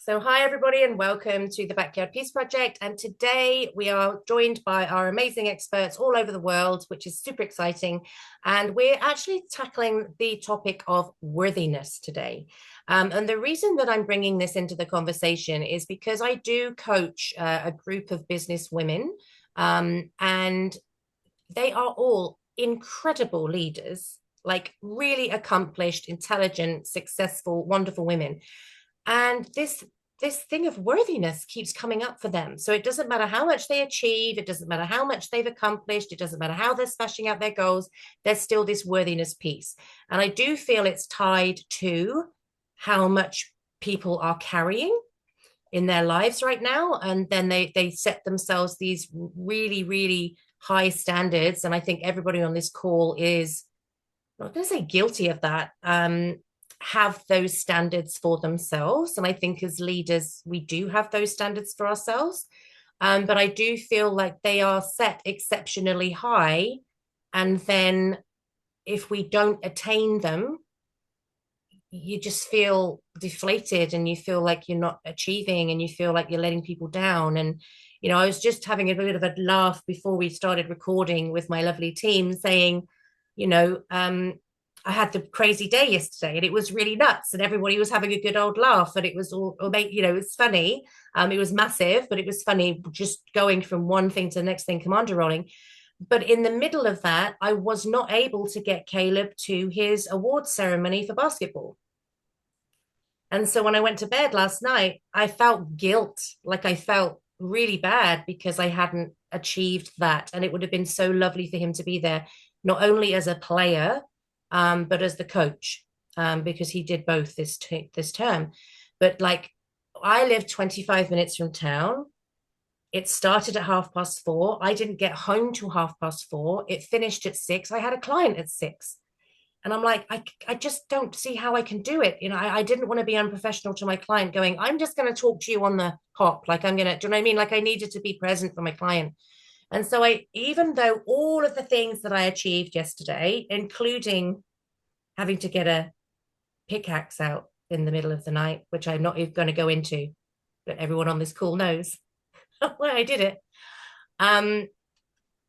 So, hi everybody, and welcome to the Backyard Peace Project. And today we are joined by our amazing experts all over the world, which is super exciting. And we're actually tackling the topic of worthiness today. And the reason that I'm bringing this into the conversation is because I do coach a group of business women, and they are all incredible leaders, like really accomplished, intelligent, successful, wonderful women. And this thing of worthiness keeps coming up for them. So it doesn't matter how much they achieve, it doesn't matter how much they've accomplished, it doesn't matter how they're smashing out their goals, there's still this worthiness piece. And I do feel it's tied to how much people are carrying in their lives right now. And then they set themselves these really, really high standards. And I think everybody on this call is, I'm not going to say guilty of that, have those standards for themselves. And I think as leaders, we do have those standards for ourselves. But I do feel like they are set exceptionally high. And then if we don't attain them, you just feel deflated and you feel like you're not achieving and you feel like you're letting people down. And, I was just having a bit of a laugh before we started recording with my lovely team saying, I had the crazy day yesterday and it was really nuts and everybody was having a good old laugh and it was all, it was funny. It was massive, but it was funny just going from one thing to the next thing, commander rolling. But in the middle of that, I was not able to get Caleb to his awards ceremony for basketball. And so when I went to bed last night, I felt guilt, like I felt really bad because I hadn't achieved that. And it would have been so lovely for him to be there, not only as a player, but as the coach, because he did both this term. But like, I live 25 minutes from town. It started at 4:30. I didn't get home till 4:30. It finished at 6. I had a client at 6. And I'm like, I just don't see how I can do it. I didn't want to be unprofessional to my client going, I'm just going to talk to you on the hop. Like I'm going to, do you know what I mean? Like I needed to be present for my client. And so even though all of the things that I achieved yesterday, including having to get a pickaxe out in the middle of the night, which I'm not even going to go into, but everyone on this call knows why I did it.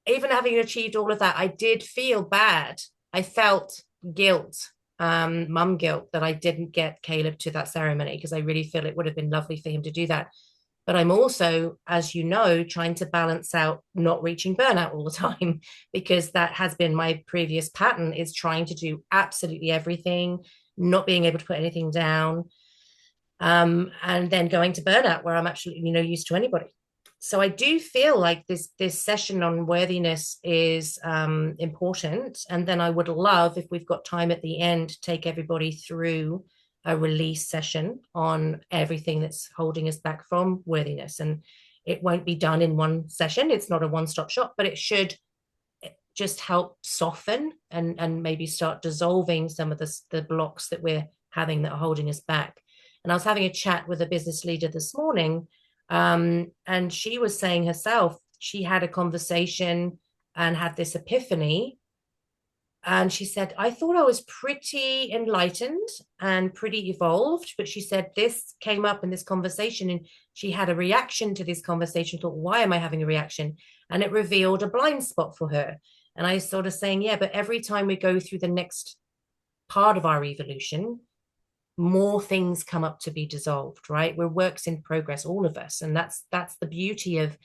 Even having achieved all of that, I did feel bad. I felt guilt, mum guilt, that I didn't get Caleb to that ceremony because I really feel it would have been lovely for him to do that. But I'm also, as you know, trying to balance out not reaching burnout all the time because that has been my previous pattern, is trying to do absolutely everything, not being able to put anything down, and then going to burnout where I'm absolutely no use to anybody. So I do feel like this session on worthiness is important. And then I would love, if we've got time at the end, to take everybody through a release session on everything that's holding us back from worthiness. And it won't be done in one session. It's not a one-stop shop, but it should just help soften and maybe start dissolving some of the blocks that we're having that are holding us back. And I was having a chat with a business leader this morning, and she was saying herself, she had a conversation and had this epiphany. And she said, I thought I was pretty enlightened and pretty evolved. But she said this came up in this conversation and she had a reaction to this conversation, thought, why am I having a reaction? And it revealed a blind spot for her. And I sort of saying, yeah, but every time we go through the next part of our evolution, more things come up to be dissolved, right? We're works in progress, all of us. And that's the beauty of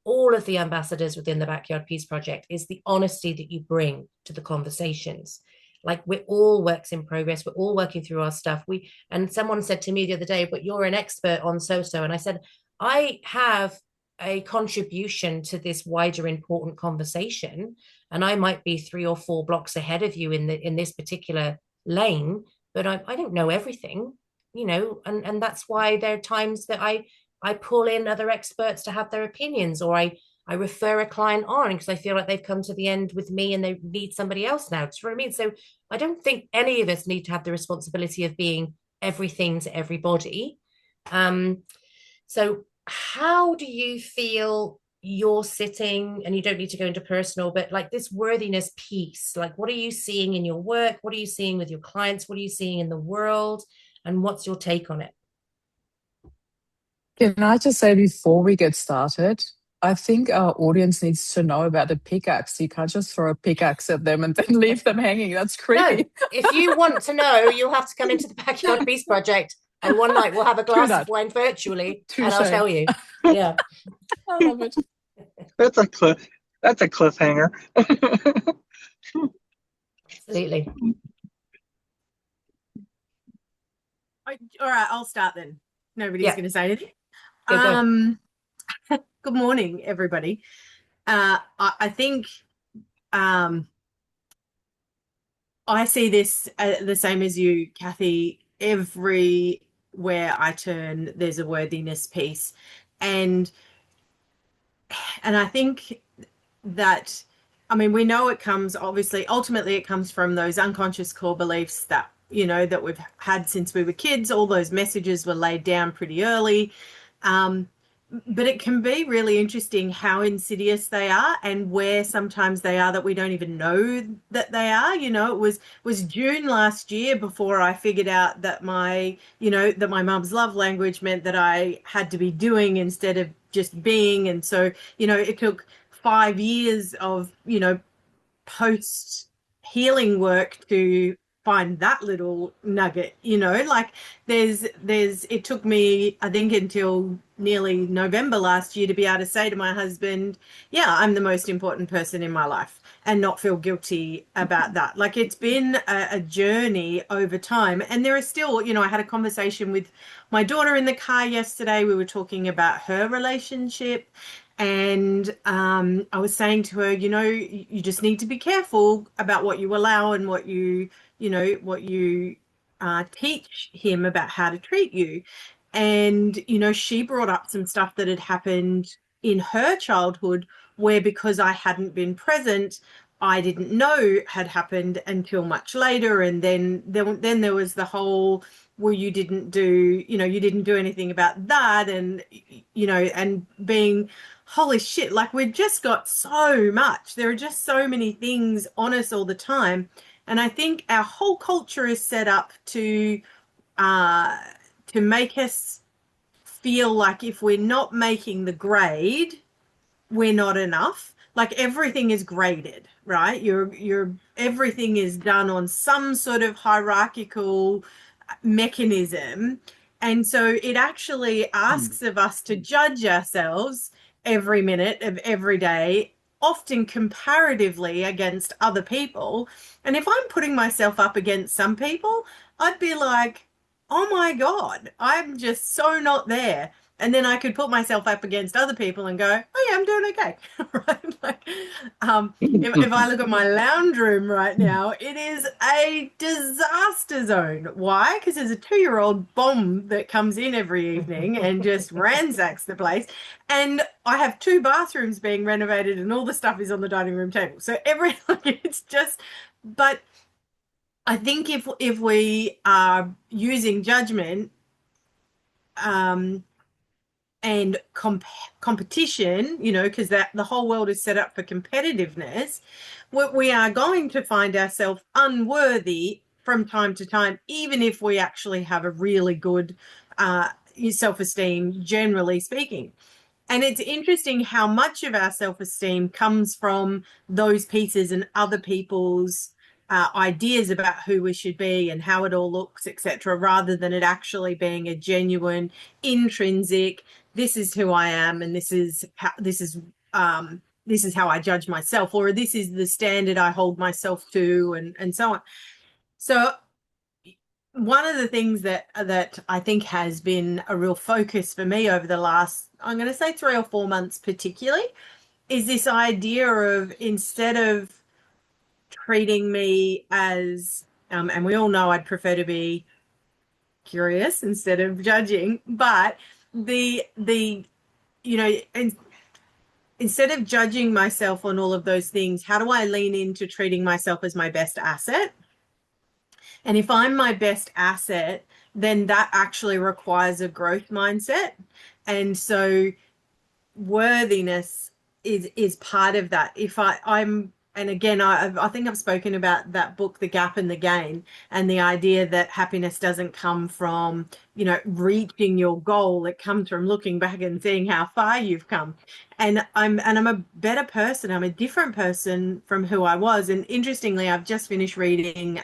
all of the ambassadors within the Backyard Peace Project, is the honesty that you bring to the conversations. Like we're all works in progress. We're all working through our stuff. And someone said to me the other day, but you're an expert on so-so. And I said, I have a contribution to this wider important conversation. And I might be 3 or 4 blocks ahead of you in this particular lane, but I don't know everything, and that's why there are times that I pull in other experts to have their opinions, or I refer a client on because I feel like they've come to the end with me and they need somebody else now. Do you know what I mean? So I don't think any of us need to have the responsibility of being everything to everybody. So how do you feel you're sitting, and you don't need to go into personal, but like this worthiness piece, like what are you seeing in your work? What are you seeing with your clients? What are you seeing in the world? And what's your take on it? Can I just say before we get started, I think our audience needs to know about the pickaxe. You can't just throw a pickaxe at them and then leave them hanging. That's No, creepy. if you want to know, you'll have to come into the Backyard Peace Project, and one night we'll have a True glass of that. wine virtually, and I'll Touche. tell you. Yeah, I love it. That's a that's a cliffhanger. absolutely. All right, I'll start then. Nobody's Yeah, going to say anything. go. Good morning, everybody. I think I see this the same as you, Cathy. Everywhere I turn, there's a worthiness piece, and I think that, I mean, we know it comes, obviously, ultimately it comes from those unconscious core beliefs that, you know, that we've had since we were kids. All those messages were laid down pretty early. Um, but it can be really interesting how insidious they are, and where sometimes they are that we don't even know that they are. You know, it was June last year before I figured out that my mum's love language meant that I had to be doing instead of just being. And so, it took 5 years of, post healing work to find that little nugget. Like, it took me, I think, until nearly November last year to be able to say to my husband, yeah, I'm the most important person in my life, and not feel guilty about that. Like, it's been a journey over time, and there are still, I had a conversation with my daughter in the car yesterday. We were talking about her relationship, and I was saying to her, you just need to be careful about what you allow, and what you teach him about how to treat you. And, she brought up some stuff that had happened in her childhood, where, because I hadn't been present, I didn't know had happened until much later. And then there was the whole, well, you didn't do anything about that. And, and being, holy shit, like, we've just got so much. There are just so many things on us all the time. And I think our whole culture is set up uh, to make us feel like if we're not making the grade, we're not enough. Like, everything is graded, right? Everything is done on some sort of hierarchical mechanism. And so it actually asks of us to judge ourselves every minute of every day, often comparatively against other people. And if I'm putting myself up against some people, I'd be like, oh my God, I'm just so not there. And then I could put myself up against other people and go, oh yeah, I'm doing okay. Right? Like, if I look at my lounge room right now, it is a disaster zone. Why? Because there's a 2-year-old bomb that comes in every evening and just ransacks the place. And I have 2 bathrooms being renovated, and all the stuff is on the dining room table. So it's just, but I think if we are using judgment, and competition, because that the whole world is set up for competitiveness, we are going to find ourselves unworthy from time to time, even if we actually have a really good self-esteem, generally speaking. And it's interesting how much of our self-esteem comes from those pieces and other people's ideas about who we should be and how it all looks, etc., rather than it actually being a genuine, intrinsic, this is who I am, and this is how I judge myself, or this is the standard I hold myself to, and so on. So one of the things that I think has been a real focus for me over the last, I'm going to say 3 or 4 months particularly, is this idea of, instead of treating me as, and we all know I'd prefer to be curious instead of judging, but and instead of judging myself on all of those things, how do I lean into treating myself as my best asset? And if I'm my best asset, then that actually requires a growth mindset. And so worthiness is part of that. If I'm and again, I think I've spoken about that book, The Gap and the Gain, and the idea that happiness doesn't come from, reaching your goal. It comes from looking back and seeing how far you've come. And I'm a better person. I'm a different person from who I was. And interestingly, I've just finished reading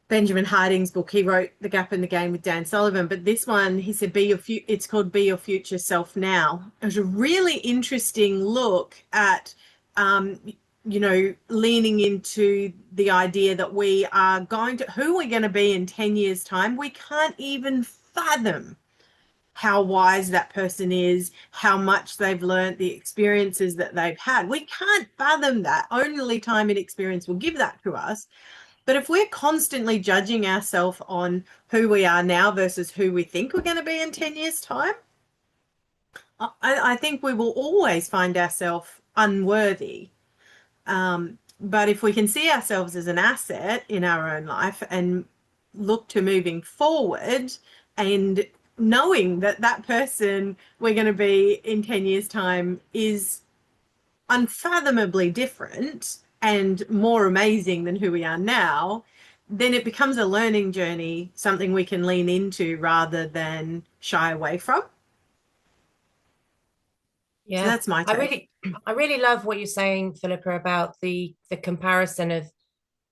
Benjamin Harding's book. He wrote The Gap and the Gain with Dan Sullivan, but this one, he said, it's called Be Your Future Self Now. It was a really interesting look at, leaning into the idea that who we're going to be in 10 years' time. We can't even fathom how wise that person is, how much they've learned, the experiences that they've had. We can't fathom that. Only time and experience will give that to us. But if we're constantly judging ourselves on who we are now versus who we think we're going to be in 10 years' time, I think we will always find ourselves unworthy. But if we can see ourselves as an asset in our own life and look to moving forward and knowing that that person we're going to be in 10 years' time is unfathomably different and more amazing than who we are now, then it becomes a learning journey, something we can lean into rather than shy away from. Yeah, so that's my take. I really love what you're saying, Philippa, about the comparison of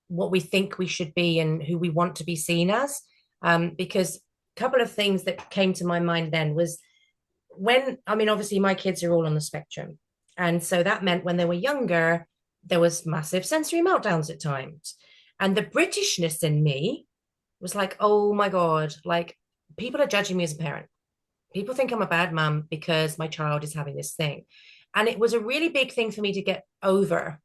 what we think we should be and who we want to be seen as. Because a couple of things that came to my mind then was obviously my kids are all on the spectrum. And so that meant when they were younger, there was massive sensory meltdowns at times. And the Britishness in me was like, oh my God, like people are judging me as a parent. People think I'm a bad mum because my child is having this thing. And it was a really big thing for me to get over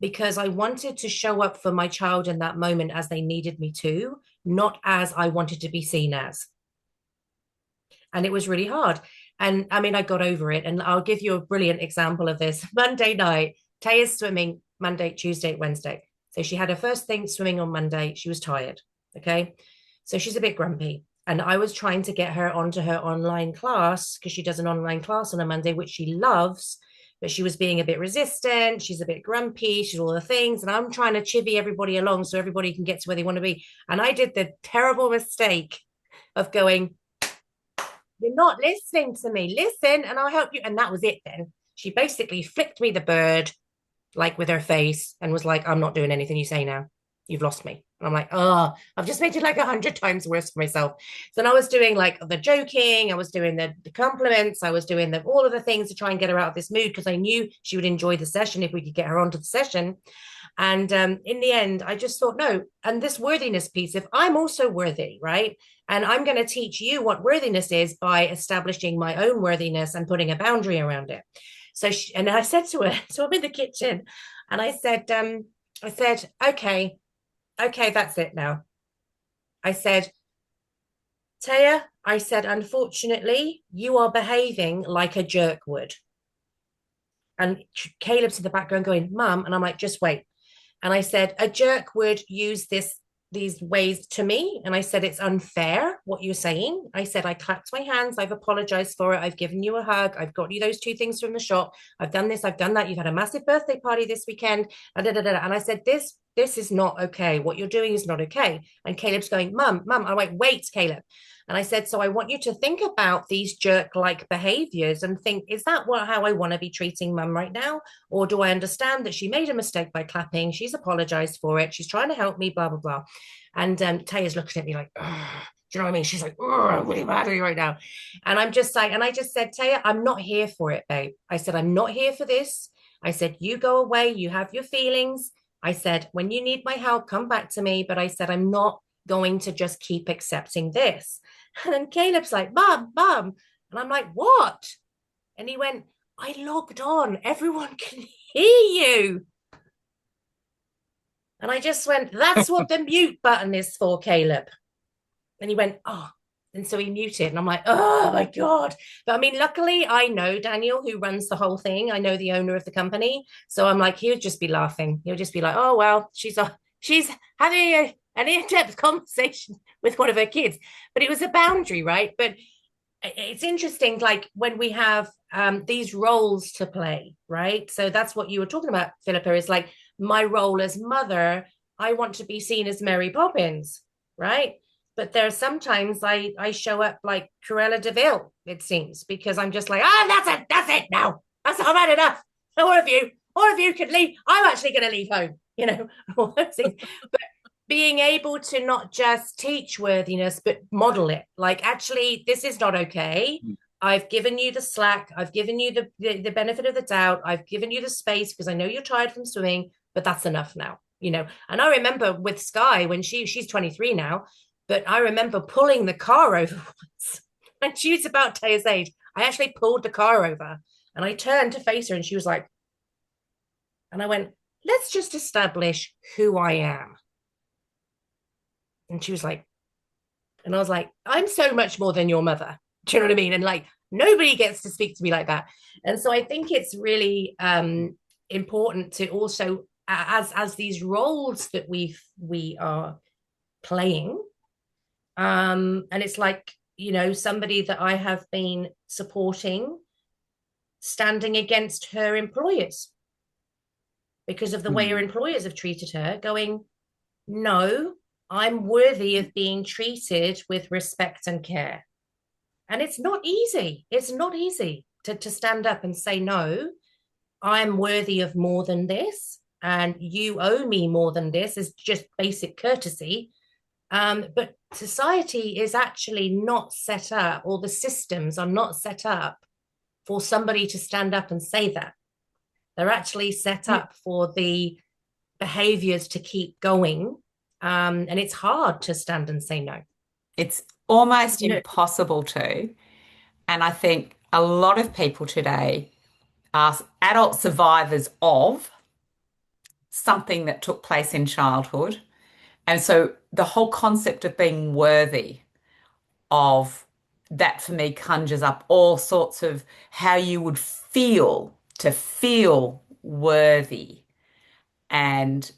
because I wanted to show up for my child in that moment as they needed me to, not as I wanted to be seen as. And it was really hard. And I got over it. And I'll give you a brilliant example of this. Monday night, Taya's swimming Monday, Tuesday, Wednesday. So she had her first thing swimming on Monday. She was tired. Okay. So she's a bit grumpy. And I was trying to get her onto her online class because she does an online class on a Monday, which she loves. But she was being a bit resistant. She's a bit grumpy. She's all the things. And I'm trying to chivvy everybody along so everybody can get to where they want to be. And I did the terrible mistake of going, you're not listening to me. Listen, and I'll help you. And that was it then. She basically flicked me the bird, like with her face, and was like, I'm not doing anything you say now. You've lost me. And I'm like, oh, I've just made it like 100 times worse for myself. So then I was doing like the joking, I was doing the compliments, I was doing all of the things to try and get her out of this mood because I knew she would enjoy the session if we could get her onto the session. And in the end, I just thought, no, and this worthiness piece, if I'm also worthy, right? And I'm going to teach you what worthiness is by establishing my own worthiness and putting a boundary around it. So, and I said to her, so I'm in the kitchen and I said, okay, that's it now. I said, Taya, I said, unfortunately, you are behaving like a jerk would. And Caleb's in the background going, Mum, and I'm like, just wait. And I said, a jerk would use these ways to me. And I said, it's unfair what you're saying. I said, I clapped my hands. I've apologized for it. I've given you a hug. I've got you those 2 things from the shop. I've done this. I've done that. You've had a massive birthday party this weekend. And I said, this is not okay. What you're doing is not okay. And Caleb's going, Mum. I'm like, wait, Caleb. And I said, so I want you to think about these jerk-like behaviors and think, is that how I want to be treating Mum right now? Or do I understand that she made a mistake by clapping? She's apologized for it. She's trying to help me, blah, blah, blah. And Taya's looking at me like, ugh. Do you know what I mean? She's like, I'm really mad at you right now. And I'm just like, and I just said, Taya, I'm not here for it, babe. I said, I'm not here for this. I said, you go away. You have your feelings. I said, when you need my help, come back to me. But I said, I'm not going to just keep accepting this. And then Caleb's like, Mum. And I'm like, what? And he went, I logged on. Everyone can hear you. And I just went, that's what the mute button is for, Caleb. And he went, oh. And so he muted. And I'm like, oh, my God. But luckily, I know Daniel, who runs the whole thing. I know the owner of the company. So I'm like, he'll just be laughing. He'll just be like, oh, well, she's having an in-depth conversation with one of her kids. But it was a boundary, right? But it's interesting, like when we have these roles to play, right? So that's what you were talking about, Philippa, is like my role as mother. I want to be seen as Mary Poppins, right? But there's sometimes I show up like Cruella de Vil, it seems, because I'm just like, that's it now. I've had enough. All of you can leave. I'm actually going to leave home, all those things. But being able to not just teach worthiness, but model it. Like, actually, this is not okay. I've given you the slack. I've given you the benefit of the doubt. I've given you the space because I know you're tired from swimming, but that's enough now, And I remember with Sky when she's 23 now, but I remember pulling the car over once when she was about Taya's age. I actually pulled the car over and I turned to face her and she was like, and I went, let's just establish who I am. And she was like, and I was like, I'm so much more than your mother. Do you know what I mean? And like, nobody gets to speak to me like that. And so I think it's really important to also, as these roles that we are playing, and it's like, somebody that I have been supporting standing against her employers because of the way her employers have treated her, going, no, I'm worthy of being treated with respect and care. And it's not easy. It's not easy to stand up and say, no, I'm worthy of more than this. And you owe me more than this is just basic courtesy. But society is actually not set up, or the systems are not set up for somebody to stand up and say that. They're actually set up for the behaviors to keep going. And it's hard to stand and say no. It's almost impossible to. And I think a lot of people today are adult survivors of something that took place in childhood. And so the whole concept of being worthy of that for me conjures up all sorts of how you would feel to feel worthy. And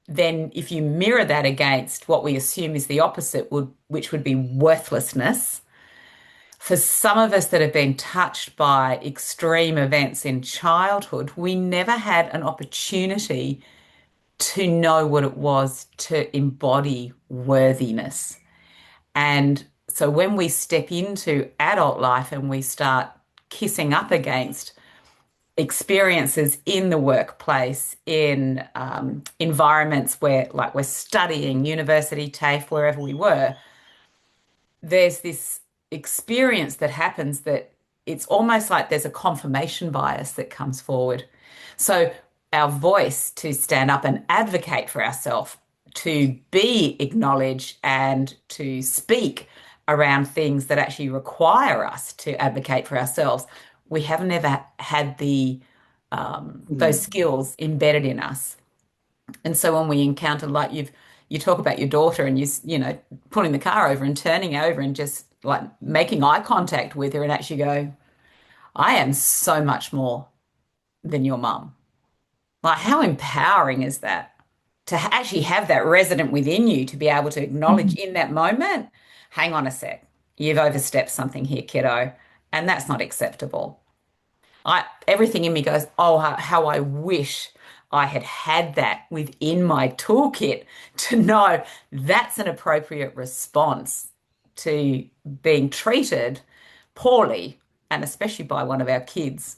then if you mirror that against what we assume is the opposite, which would be worthlessness, for some of us that have been touched by extreme events in childhood, we never had an opportunity to know what it was to embody worthiness. And so when we step into adult life and we start kissing up against experiences in the workplace, in environments where, like, we're studying, university, TAFE, wherever we were, there's this experience that happens that it's almost like there's a confirmation bias that comes forward. So our voice to stand up and advocate for ourselves, to be acknowledged and to speak around things that actually require us to advocate for ourselves, we have never had the those skills embedded in us. And so when we encounter, like you talk about your daughter and you pulling the car over and turning over and just like making eye contact with her and actually go, I am so much more than your mum. Like, how empowering is that? To actually have that resident within you to be able to acknowledge in that moment, hang on a sec, you've overstepped something here, kiddo, and that's not acceptable. Everything in me goes, oh, how I wish I had that within my toolkit to know that's an appropriate response to being treated poorly, and especially by one of our kids.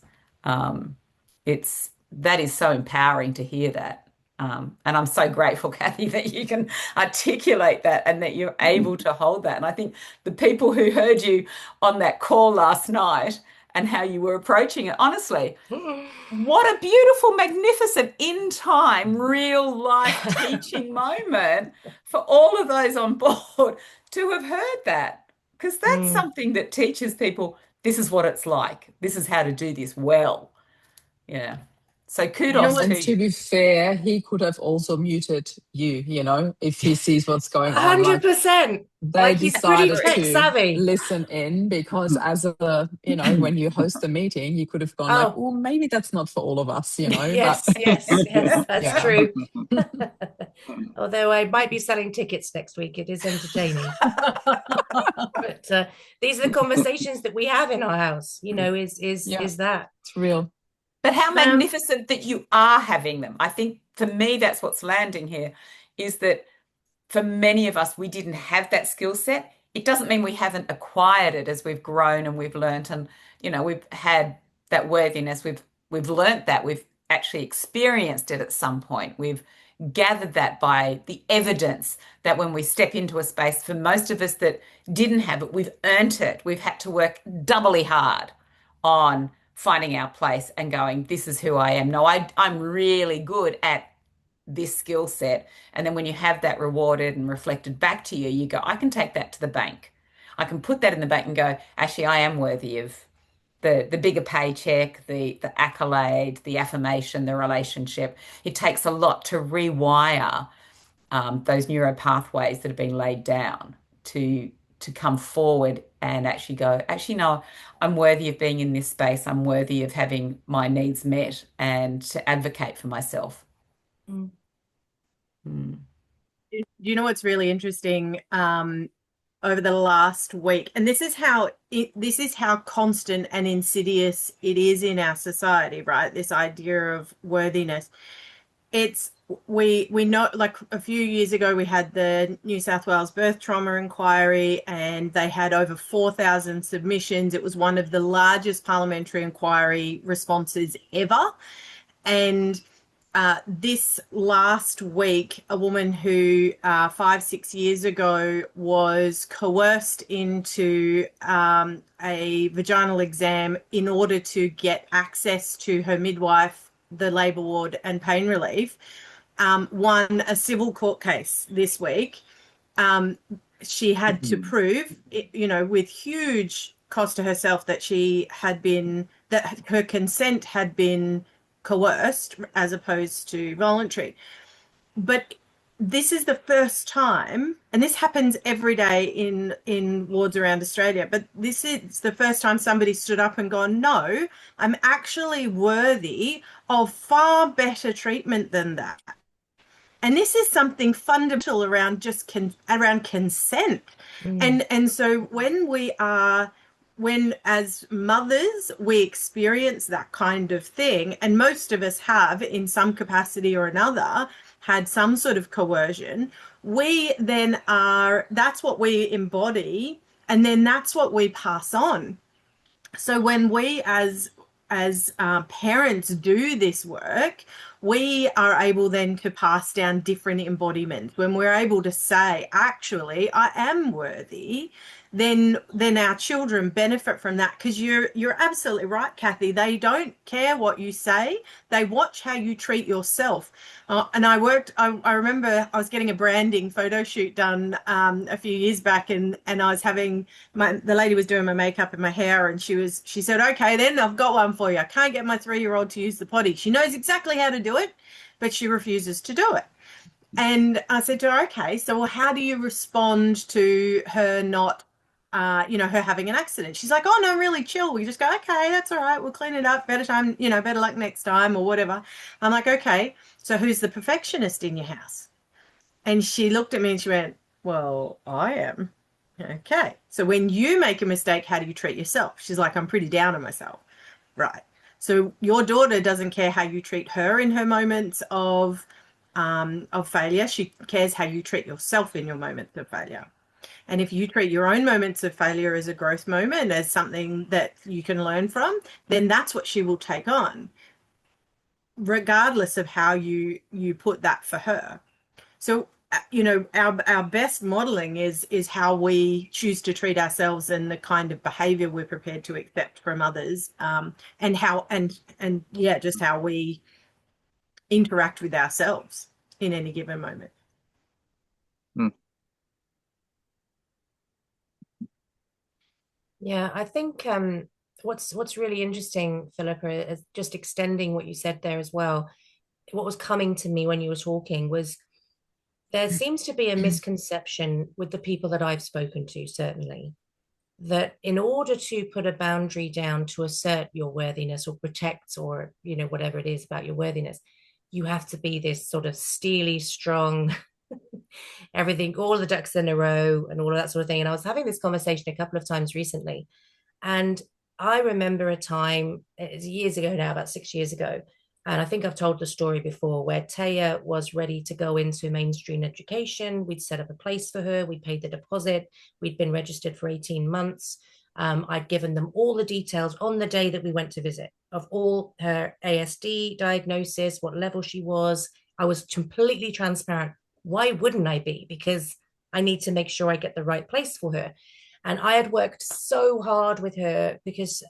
That is so empowering to hear that. And I'm so grateful, Cathy, that you can articulate that and that you're able to hold that. And I think the people who heard you on that call last night and how you were approaching it, honestly, what a beautiful, magnificent, in time, real life teaching moment for all of those on board to have heard that. Because that's something that teaches people, this is what it's like. This is how to do this well. Yeah. So You know kudos what? to And to you. be fair, he could have also muted you, if he sees what's going on. Like, 100%. they Like, he's pretty decided tech to savvy. listen in because as when you host a meeting, you could have gone like, Oh, oh, maybe that's not for all of us, but yes, yes, yes, that's yeah. true. Although I might be selling tickets next week, it is entertaining. But these are the conversations that we have in our house, Yeah, is that. it's real. But how magnificent that you are having them. I think for me, that's what's landing here, is that for many of us, we didn't have that skill set. It doesn't mean we haven't acquired it as we've grown and we've learnt, and we've had that worthiness. We've learnt that. We've actually experienced it at some point. We've gathered that by the evidence that when we step into a space, for most of us that didn't have it, we've earned it. We've had to work doubly hard on finding our place and going, this is who I am. No, I'm really good at this skill set. And then when you have that rewarded and reflected back to you, you go, I can take that to the bank. I can put that in the bank and go, actually, I am worthy of the bigger paycheck, the accolade, the affirmation, the relationship. It takes a lot to rewire those neuro pathways that have been laid down to come forward and actually go, actually, no, I'm worthy of being in this space. I'm worthy of having my needs met and to advocate for myself. Mm. Mm. You know what's really interesting over the last week, and this is how constant and insidious it is in our society, right? This idea of worthiness. We know, like a few years ago, we had the New South Wales birth trauma inquiry, and they had over 4,000 submissions. It was one of the largest parliamentary inquiry responses ever. And this last week, a woman who 5-6 years ago was coerced into a vaginal exam in order to get access to her midwife, the labour ward, and pain relief, won a civil court case this week. She had to prove, with huge cost to herself, that that her consent had been coerced as opposed to voluntary. But this is the first time, and this happens every day in wards around Australia, but this is the first time somebody stood up and gone, no, I'm actually worthy of far better treatment than that. And this is something fundamental around around consent. And so when as mothers we experience that kind of thing, and most of us have in some capacity or another had some sort of coercion, that's what we embody, and then that's what we pass on. So when we as parents do this work, we are able then to pass down different embodiments. When we're able to say, actually, I am worthy, then our children benefit from that, because you're absolutely right, Cathy. They don't care what you say. They watch how you treat yourself. And I remember I was getting a branding photo shoot done a few years back, and I was having the lady was doing my makeup and my hair, and she said, okay, then I've got one for you. I can't get my 3-year-old to use the potty. She knows exactly how to do it, but she refuses to do it. And I said to her, okay, so how do you respond to her not, her having an accident? She's like, oh, no, really chill. We just go, okay, that's all right. We'll clean it up. Better time, better luck next time, or whatever. I'm like, okay, so who's the perfectionist in your house? And she looked at me and she went, well, I am. Okay. So when you make a mistake, how do you treat yourself? She's like, I'm pretty down on myself. Right. So your daughter doesn't care how you treat her in her moments of failure. She cares how you treat yourself in your moments of failure. And if you treat your own moments of failure as a growth moment, as something that you can learn from, then that's what she will take on, regardless of how you put that for her. So, our best modeling is how we choose to treat ourselves, and the kind of behavior we're prepared to accept from others, and just how we interact with ourselves in any given moment. Yeah, I think what's really interesting, Philippa, is just extending what you said there as well. What was coming to me when you were talking was there seems to be a misconception with the people that I've spoken to, certainly, that in order to put a boundary down to assert your worthiness or protect, or, you know, whatever it is about your worthiness, you have to be this sort of steely, strong, everything, all the ducks in a row and all of that sort of thing. And I was having this conversation a couple of times recently. And I remember a time, it's years ago now, about 6 years ago, and I think I've told the story before, where Taya was ready to go into mainstream education. We'd set up a place for her. We paid the deposit. We'd been registered for 18 months. I'd given them all the details on the day that we went to visit of all her ASD diagnosis, what level she was. I was completely transparent. Why wouldn't I be? Because I need to make sure I get the right place for her. And I had worked so hard with her because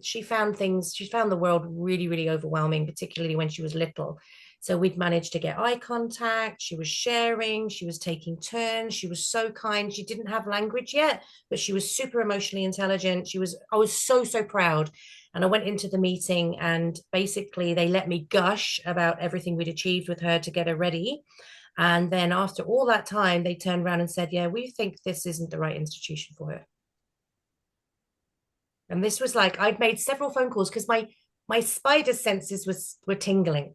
she found the world really, really overwhelming, particularly when she was little. So we'd managed to get eye contact. She was sharing, she was taking turns. She was so kind. She didn't have language yet, but she was super emotionally intelligent. I was so, so proud. And I went into the meeting and basically they let me gush about everything we'd achieved with her to get her ready. And then after all that time, they turned around and said, yeah, we think this isn't the right institution for her. And this was like, I'd made several phone calls because my spider senses were tingling.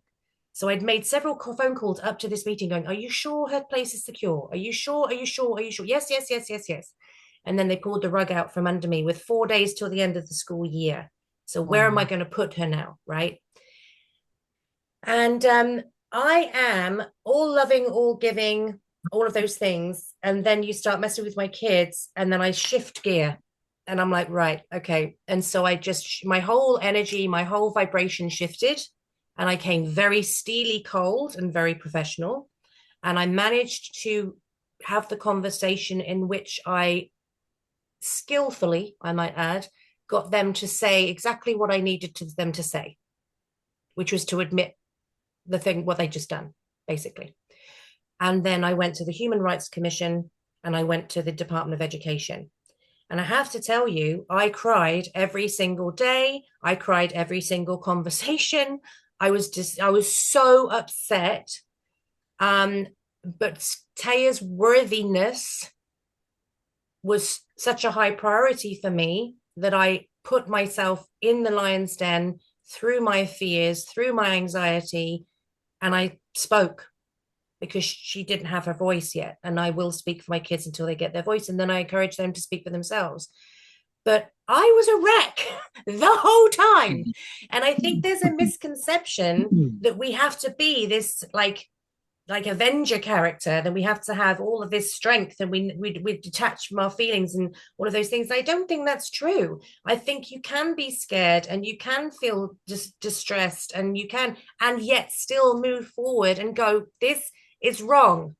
So I'd made several phone calls up to this meeting going, are you sure her place is secure? Are you sure? Are you sure? Are you sure? Yes, yes, yes, yes, yes. And then they pulled the rug out from under me with 4 days till the end of the school year. So where am I going to put her now? Right. And I am all loving, all giving, all of those things. And then you start messing with my kids, and then I shift gear. And I'm like, right, okay. And so my whole energy, my whole vibration shifted. And I came very steely cold and very professional. And I managed to have the conversation in which I skillfully, I might add, got them to say exactly what I needed them to say, which was to admit what they just done, basically. And then I went to the Human Rights Commission and I went to the Department of Education. And I have to tell you, I cried every single day. I cried every single conversation. I was so upset. But Taya's worthiness was such a high priority for me that I put myself in the lion's den through my fears, through my anxiety, and I spoke because she didn't have her voice yet. And I will speak for my kids until they get their voice. And then I encourage them to speak for themselves. But I was a wreck the whole time. And I think there's a misconception that we have to be this like Avenger character, that we have to have all of this strength and we detach from our feelings and all of those things. I don't think that's true. I think you can be scared and you can feel distressed and you can, and yet still move forward and go, this is wrong.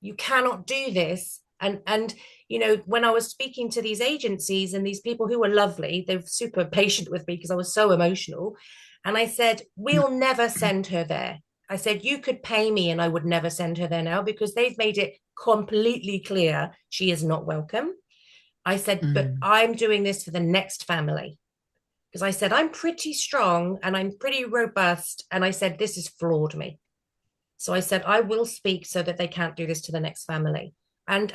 You cannot do this. And you know, when I was speaking to these agencies and these people who were lovely, they were super patient with me because I was so emotional. And I said, we'll never send her there. I said, you could pay me and I would never send her there now because they've made it completely clear she is not welcome. I said, but I'm doing this for the next family. Because I said, I'm pretty strong and I'm pretty robust. And I said, this has floored me. So I said, I will speak so that they can't do this to the next family. And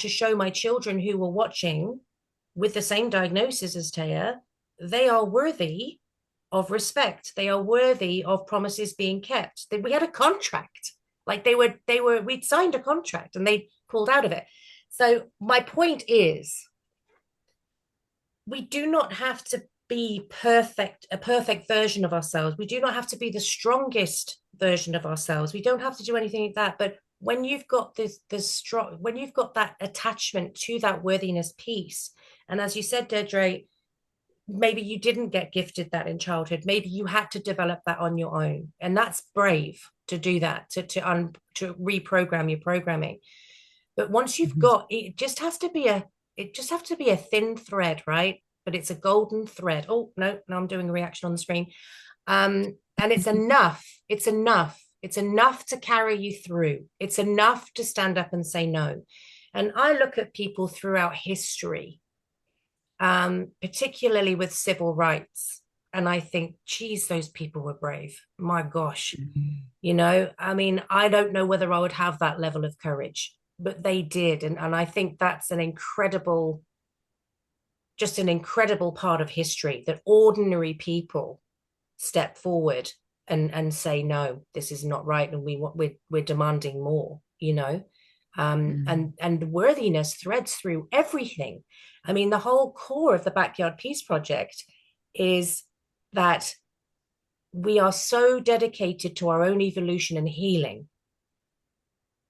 to show my children who were watching with the same diagnosis as Taya, they are worthy of respect. They are worthy of promises being kept. We had a contract. Like we'd signed a contract and they pulled out of it. So my point is, we do not have to be a perfect version of ourselves. We do not have to be the strongest version of ourselves. We don't have to do anything like that. But when you've got when you've got that attachment to that worthiness piece, and as you said, Deidre, maybe you didn't get gifted that in childhood. Maybe you had to develop that on your own. And that's brave to do that, to reprogram your programming. But once you've got, it just has to be a thin thread, right? But it's a golden thread. Oh, no, I'm doing a reaction on the screen. And it's enough. It's enough. It's enough to carry you through. It's enough to stand up and say no. And I look at people throughout history. particularly with civil rights. And I think, geez, those people were brave. My gosh. I mean, I don't know whether I would have that level of courage, but they did. And I think that's just an incredible part of history, that ordinary people step forward and say, no, this is not right, and we're demanding more. And worthiness threads through everything. I mean, the whole core of the Backyard Peace Project is that we are so dedicated to our own evolution and healing,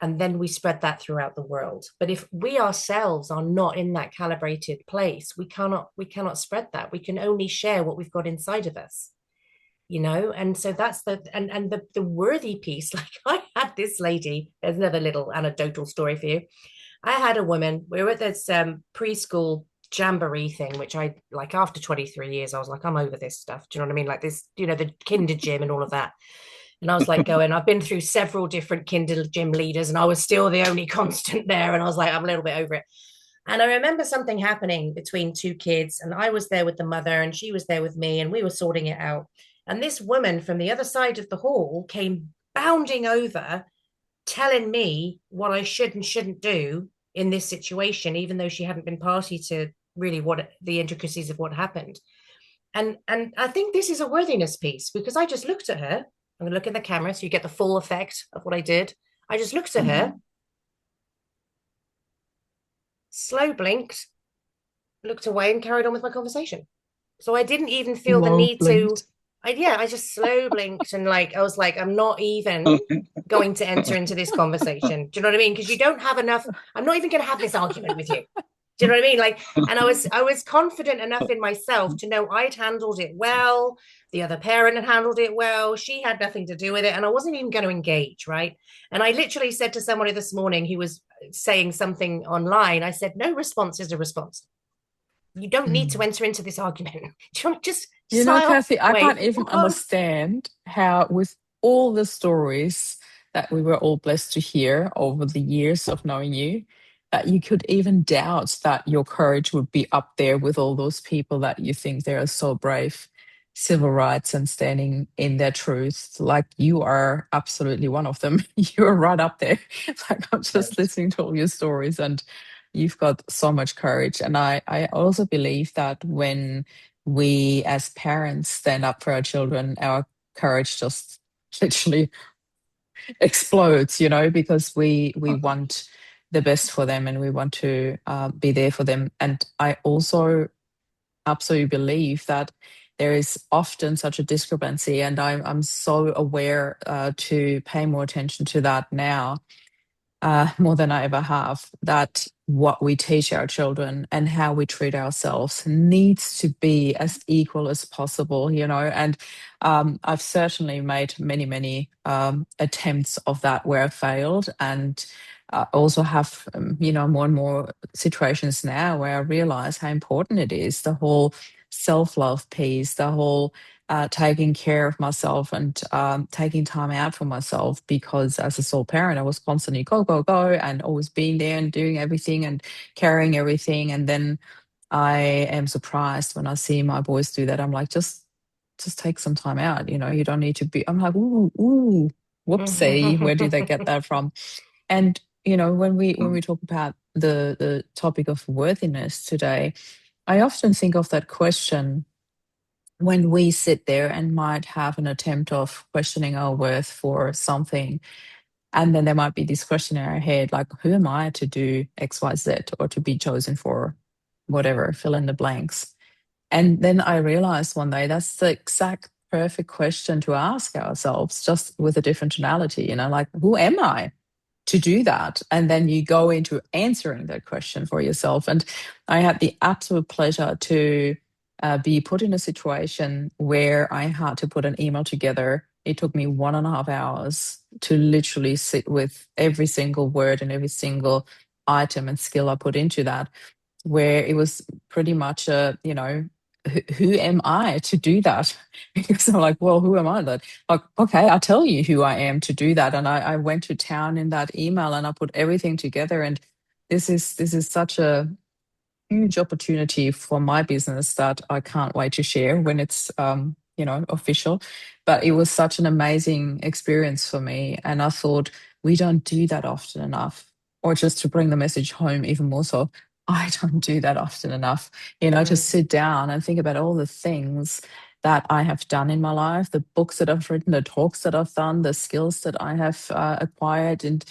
and then we spread that throughout the world. But if we ourselves are not in that calibrated place, we cannot spread that. We can only share what we've got inside of us. And so that's the worthy piece. Like, I had this lady, there's another little anecdotal story for you. I had a woman, we were at this preschool jamboree thing, which I like, after 23 years, I was like, I'm over this stuff. Do you know what I mean? Like this, the kinder gym and all of that. And I was like I've been through several different kinder gym leaders, and I was still the only constant there. And I was like, I'm a little bit over it. And I remember something happening between two kids, and I was there with the mother and she was there with me, and we were sorting it out. And this woman from the other side of the hall came bounding over, telling me what I should and shouldn't do in this situation, even though she hadn't been party to really what the intricacies of what happened. And I think this is a worthiness piece, because I just looked at her. I'm going to look in the camera so you get the full effect of what I did. I just looked at her, slow blinked, looked away, and carried on with my conversation. So I didn't even feel the need to. I just slow blinked, and I was like, I'm not even going to enter into this conversation. Do you know what I mean? Because you don't have enough. I'm not even going to have this argument with you. Do you know what I mean? And I was confident enough in myself to know I'd handled it well. The other parent had handled it well. She had nothing to do with it. And I wasn't even going to engage, right? And I literally said to somebody this morning who was saying something online, I said, no response is a response. You don't need to enter into this argument. Do you want to just Cathy, I can't wait. even understand how, with all the stories that we were all blessed to hear over the years of knowing you, that you could even doubt that your courage would be up there with all those people that you think they are so brave, civil rights and standing in their truth. Like, you are absolutely one of them. You're right up there. Like, I'm just listening to all your stories, and you've got so much courage. And I also believe that when we as parents stand up for our children, our courage just literally explodes, because we want the best for them, and we want to be there for them. And I also absolutely believe that there is often such a discrepancy, and I'm so aware to pay more attention to that now, more than I ever have, that what we teach our children and how we treat ourselves needs to be as equal as possible, and I've certainly made many, many attempts of that where I failed, and also have, more and more situations now where I realize how important it is, the whole self-love piece, the whole taking care of myself, and taking time out for myself, because as a sole parent, I was constantly go, go, go, and always being there and doing everything and carrying everything. And then I am surprised when I see my boys do that. I'm like, just take some time out. You don't need to be. I'm like, ooh, whoopsie. Where did they get that from? And when we talk about the topic of worthiness today, I often think of that question when we sit there and might have an attempt of questioning our worth for something. And then there might be this question in our head, like, who am I to do X, Y, Z, or to be chosen for whatever, fill in the blanks. And then I realized one day that's the exact perfect question to ask ourselves, just with a different tonality, like, who am I to do that? And then you go into answering that question for yourself. And I had the absolute pleasure to be put in a situation where I had to put an email together. It took me 1.5 hours to literally sit with every single word and every single item and skill I put into that, where it was pretty much who am I to do that? Because I'm like, well, who am I? That, like, okay, I'll tell you who I am to do that. And I went to town in that email, and I put everything together. And this is such a huge opportunity for my business that I can't wait to share when it's official. But it was such an amazing experience for me, and I thought we don't do that often enough. Or just to bring the message home even more so, I don't do that often enough. To sit down and think about all the things that I have done in my life, the books that I've written, the talks that I've done, the skills that I have acquired, and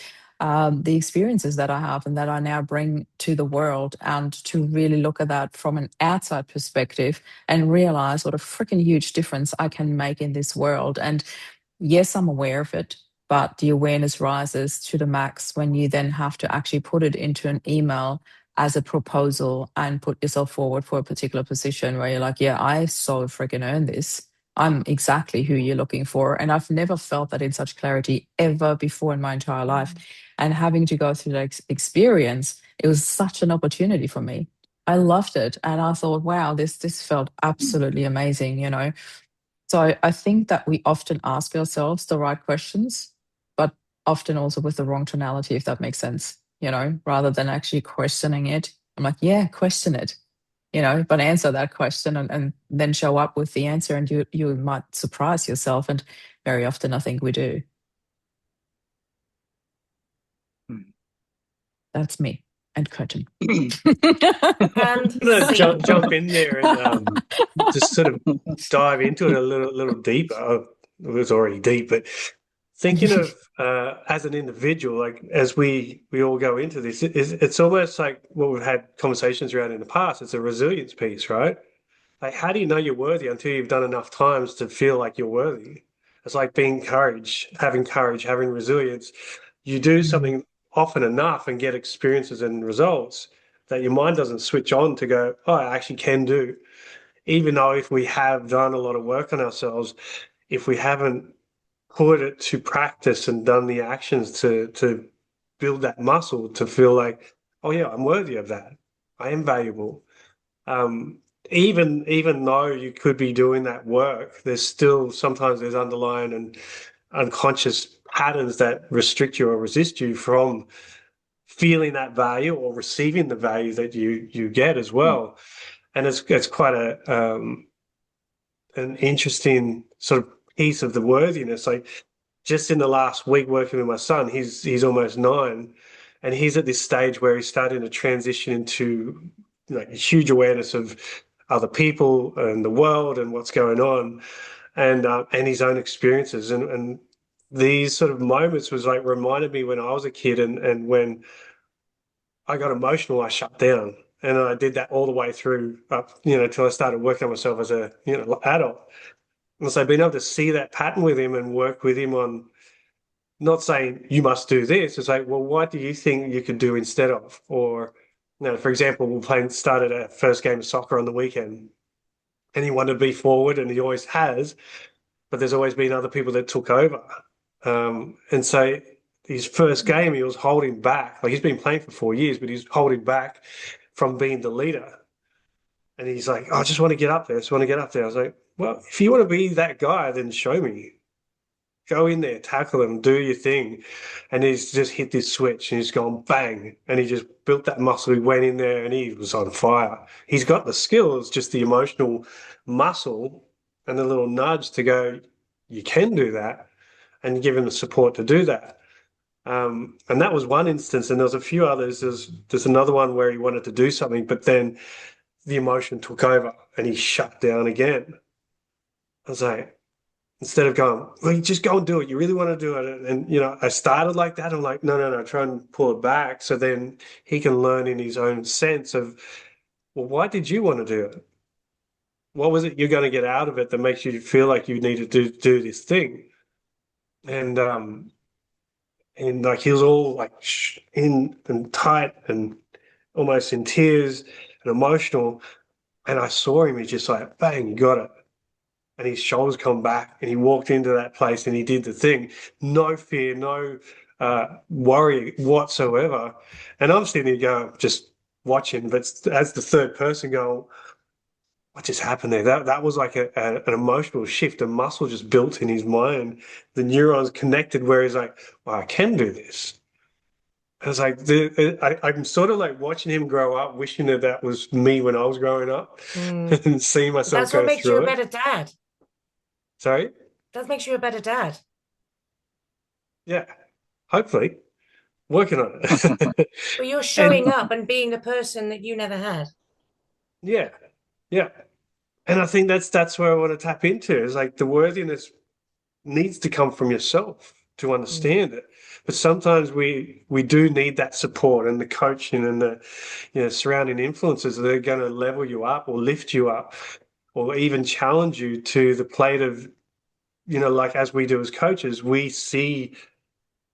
the experiences that I have and that I now bring to the world, and to really look at that from an outside perspective and realize what a freaking huge difference I can make in this world. And yes, I'm aware of it, but the awareness rises to the max when you then have to actually put it into an email as a proposal and put yourself forward for a particular position where you're like, yeah, I so freaking earn this. I'm exactly who you're looking for. And I've never felt that in such clarity ever before in my entire life. And having to go through that experience, it was such an opportunity for me. I loved it. And I thought, wow, this felt absolutely amazing. So I think that we often ask ourselves the right questions, but often also with the wrong tonality, if that makes sense, rather than actually questioning it. I'm like, yeah, question it, but answer that question, and then show up with the answer, and you might surprise yourself. And very often I think we do. That's me and curtain. And I'm gonna scene. jump in there and just sort of dive into it a little deeper. Oh, it was already deep, but thinking of as an individual, like as we all go into this, it's almost like what we've had conversations around in the past. It's a resilience piece, right? Like, how do you know you're worthy until you've done enough times to feel like you're worthy? It's like being having resilience. You do something often enough and get experiences and results that your mind doesn't switch on to go, oh, I actually can do. Even though if we have done a lot of work on ourselves, if we haven't put it to practice and done the actions to build that muscle to feel like, oh yeah, I'm worthy of that. I am valuable. Um, even though you could be doing that work, there's still sometimes there's underlying and unconscious patterns that restrict you or resist you from feeling that value or receiving the value that you get as well. And it's quite an interesting sort of piece of the worthiness. Like just in the last week working with my son, he's almost 9, and he's at this stage where he's starting to transition into like a huge awareness of other people and the world and what's going on, and his own experiences. And these sort of moments was like reminded me when I was a kid, and when I got emotional, I shut down. And I did that all the way through up, till I started working on myself as a, adult. And so being able to see that pattern with him and work with him on not saying you must do this, it's like, well, what do you think you could do instead of? Or, for example, started our first game of soccer on the weekend, and he wanted to be forward, and he always has, but there's always been other people that took over. And so his first game, he was holding back. Like he's been playing for 4 years, but he's holding back from being the leader. And he's like, oh, I just want to get up there. I just want to get up there. I was like, well, if you want to be that guy, then show me. Go in there, tackle him, do your thing. And he's just hit this switch and he's gone bang. And he just built that muscle. He went in there and he was on fire. He's got the skills, just the emotional muscle and the little nudge to go, you can do that, and give him the support to do that. And that was one instance. And there's a few others. There's another one where he wanted to do something, but then the emotion took over and he shut down again. I was like, instead of going, well, you just go and do it. You really want to do it. And, I started like that. I'm like, no, try and pull it back. So then he can learn in his own sense of, well, why did you want to do it? What was it you're going to get out of it that makes you feel like you need to do this thing? And like he was all like in and tight and almost in tears and emotional. And I saw him, he's just like, bang, you got it. And his shoulders come back and he walked into that place and he did the thing. No fear, no worry whatsoever. And obviously then you go, just watching, but as the third person go, what just happened there? That was like an emotional shift. A muscle just built in his mind. The neurons connected where he's like, well, I can do this. I was like, I'm sort of like watching him grow up, wishing that that was me when I was growing up, and seeing myself That's what go makes you a through it. better dad. Sorry? That makes you a better dad. Yeah, hopefully working on it. But you're And showing up and being the person that you never had. yeah, yeah. And I think that's where I want to tap into is like the worthiness needs to come from yourself to understand it. But sometimes we do need that support and the coaching and the surrounding influences that are going to level you up or lift you up or even challenge you to the plate of, like as we do as coaches, we see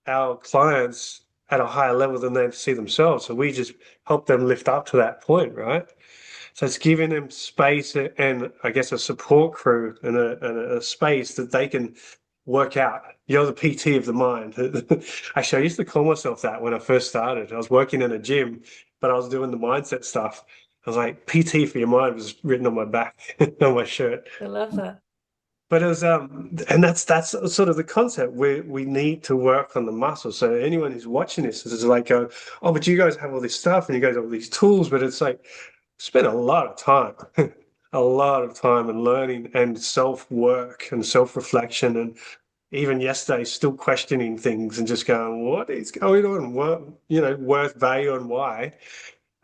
our clients at a higher level than they see themselves. So we just help them lift up to that point, right? So it's giving them space and I guess a support crew and a space that they can work out. You're the PT of the mind. Actually, I used to call myself that when I first started. I was working in a gym, but I was doing the mindset stuff. I was like, PT for your mind was written on my back, on my shirt. I love that. But it was and that's sort of the concept where we need to work on the muscle. So anyone who's watching this is like go, oh, but you guys have all this stuff and you guys have all these tools, but it's like spend a lot of time, a lot of time and learning and self-work and self-reflection and even yesterday still questioning things and just going, what is going on? What, worth, value, and why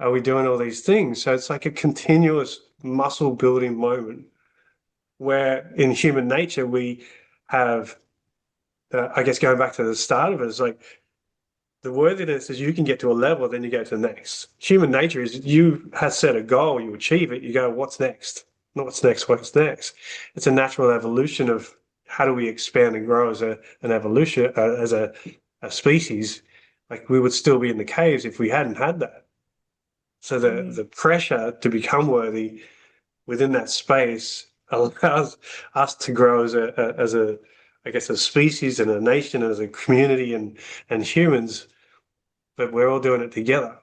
are we doing all these things? So it's like a continuous muscle building moment where in human nature we have, I guess going back to the start of it, is like the worthiness is you can get to a level, then you go to the next. Human nature is you have set a goal, you achieve it, you go, what's next? Not what's next, what's next? It's a natural evolution of how do we expand and grow as an evolution, as a species. Like we would still be in the caves if we hadn't had that. So the pressure to become worthy within that space allows us to grow as a I guess a species and a nation, as a community and humans, but we're all doing it together.